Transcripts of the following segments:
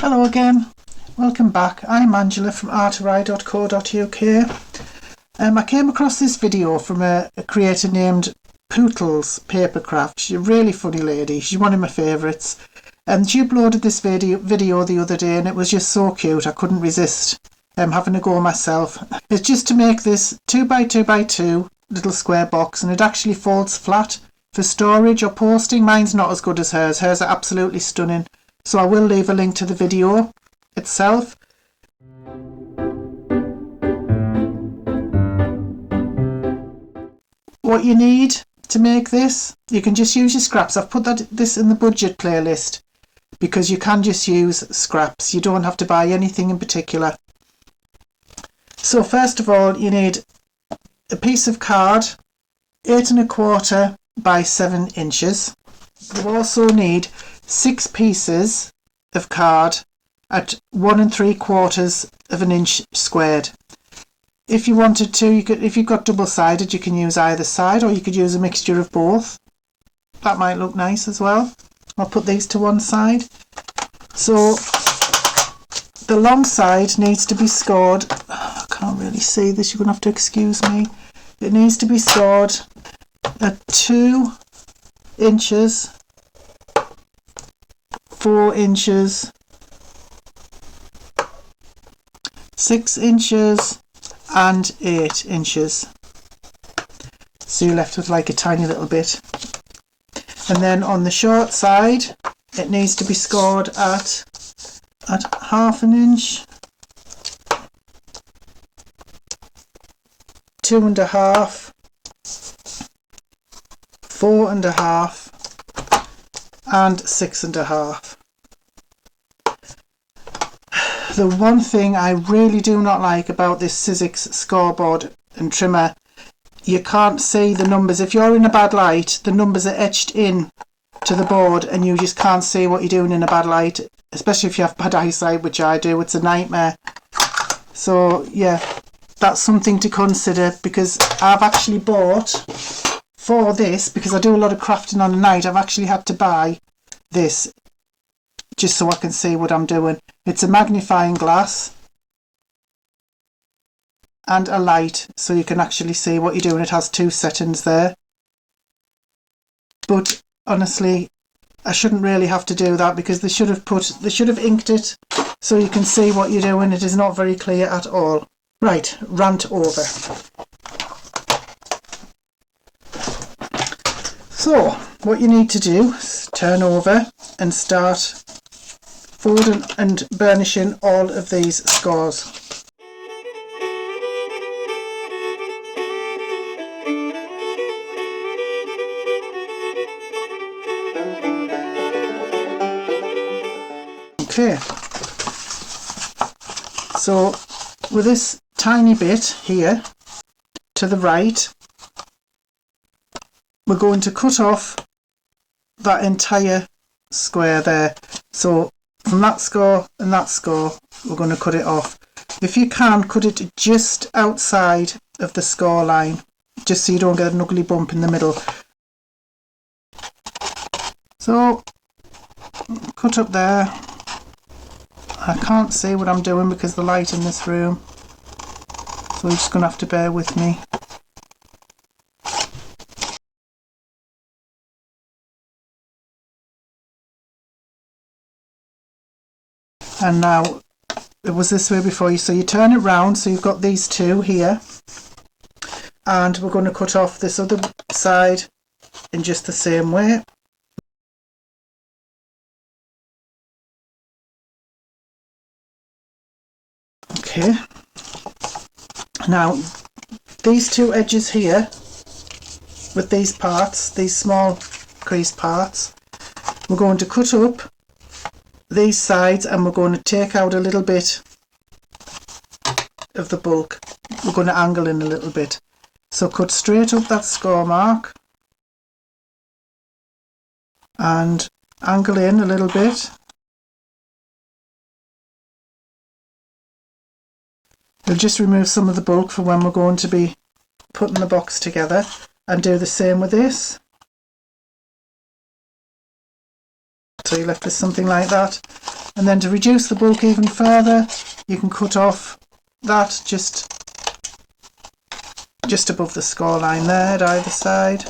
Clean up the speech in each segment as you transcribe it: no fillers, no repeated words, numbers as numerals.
Hello again, welcome back. I'm Angela from artery.co.uk. I came across this video from a creator named Pootles Papercraft. She's a really funny lady, she's one of my favourites. And she uploaded this video the other day and it was just so cute, I couldn't resist having a go myself. It's just to make this 2x2x2 little square box, and it actually folds flat for storage or posting. Mine's not as good as hers, hers are absolutely stunning. So I will leave a link to the video itself. What you need to make this, you can just use your scraps. I've put this in the budget playlist because you can just use scraps. You don't have to buy anything in particular. So first of all, you need a piece of card, 8 1/4 by 7 inches. You also need 6 pieces of card at 1 3/4 of an inch squared. If you wanted to, if you've got double-sided, you can use either side, or you could use a mixture of both. That might look nice as well. I'll put these to one side. So the long side needs to be scored. I can't really see this, you're going to have to excuse me. It needs to be scored at 2 inches, 4 inches, 6 inches and 8 inches. So you're left with like a tiny little bit. And then on the short side it needs to be scored at 1/2 inch, 2 1/2, 4 1/2 and 6 1/2. The one thing I really do not like about this Sizzix scoreboard and trimmer, you can't see the numbers. If you're in a bad light, the numbers are etched in to the board and you just can't see what you're doing in a bad light, especially if you have bad eyesight, which I do. It's a nightmare. So yeah, that's something to consider, because I've actually bought for this, because I do a lot of crafting on the night, I've actually had to buy this just so I can see what I'm doing. It's a magnifying glass and a light, so you can actually see what you're doing. It has 2 settings there, but honestly I shouldn't really have to do that, because they should have inked it so you can see what you're doing. It is not very clear at all. Right, rant over. So what you need to do is turn over and start folding and burnishing all of these scores. Okay, so with this tiny bit here to the right, we're going to cut off that entire square there. So from that score and that score, we're going to cut it off. If you can, cut it just outside of the score line, just so you don't get an ugly bump in the middle. So cut up there. I can't see what I'm doing because of the light in this room, so you're just going to have to bear with me. And now it was this way before, so you turn it round, so you've got these two here, and we're going to cut off this other side in just the same way. Okay, now these two edges here with these parts, these small creased parts, we're going to cut up these sides and we're going to take out a little bit of the bulk. We're going to angle in a little bit. So cut straight up that score mark and angle in a little bit. We'll just remove some of the bulk for when we're going to be putting the box together, and do the same with this. So you're left with something like that. And then to reduce the bulk even further, you can cut off that just above the score line there at either side,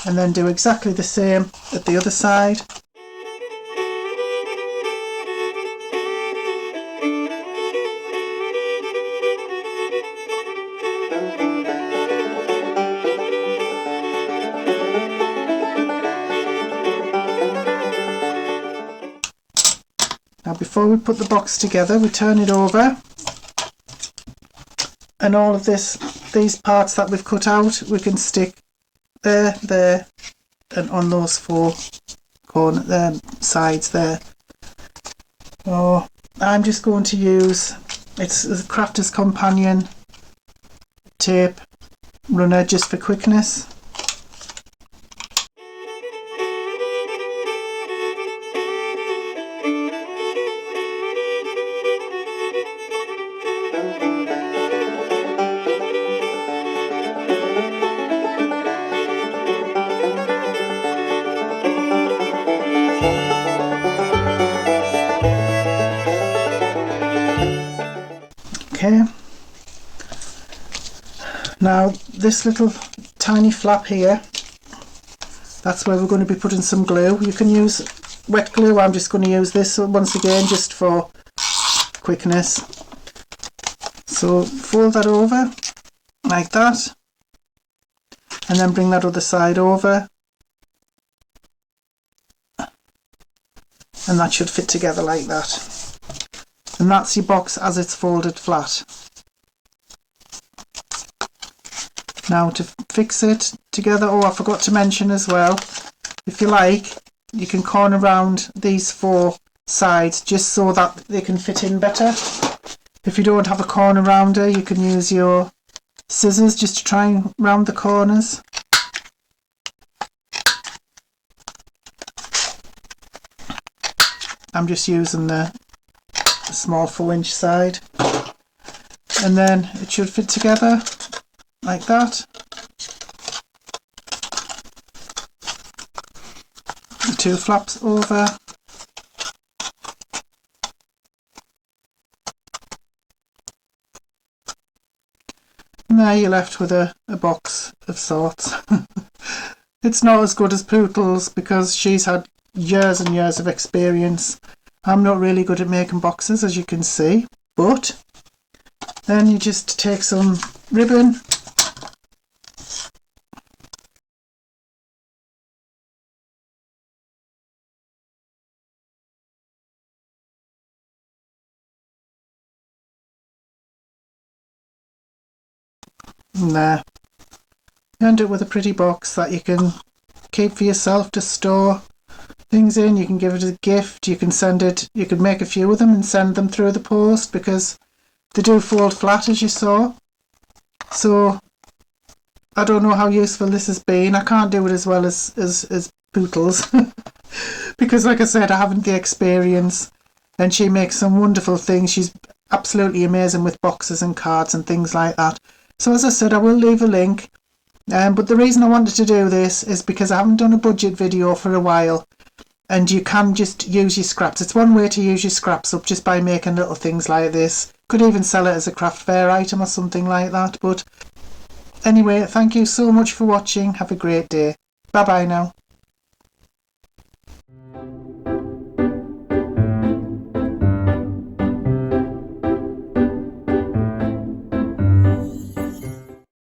and then do exactly the same at the other side. Now before we put the box together, we turn it over, and all of these parts that we've cut out, we can stick there, and on those four sides there. Oh, I'm just going to use, it's a Crafter's Companion tape runner just for quickness. Okay, now this little tiny flap here, that's where we're going to be putting some glue. You can use wet glue, I'm just going to use this once again just for quickness. So fold that over like that, and then bring that other side over, and that should fit together like that. And that's your box as it's folded flat. Now to fix it together, oh, I forgot to mention as well, if you like, you can corner round these four sides just so that they can fit in better. If you don't have a corner rounder, you can use your scissors just to try and round the corners. I'm just using the small 4-inch side, and then it should fit together like that. The two flaps over, and there you're left with a box of sorts. It's not as good as Poodle's because she's had years and years of experience. I'm not really good at making boxes, as you can see, but then you just take some ribbon and there. You end up with a pretty box that you can keep for yourself to store things in. You can give it as a gift, you can send it, you can make a few of them and send them through the post because they do fold flat, as you saw. So I don't know how useful this has been. I can't do it as well as Poodle's because, like I said, I haven't the experience, and she makes some wonderful things. She's absolutely amazing with boxes and cards and things like that. So as I said, I will leave a link, but the reason I wanted to do this is because I haven't done a budget video for a while, and you can just use your scraps. It's one way to use your scraps up, just by making little things like this. Could even sell it as a craft fair item or something like that. But anyway, thank you so much for watching. Have a great day. Bye bye now.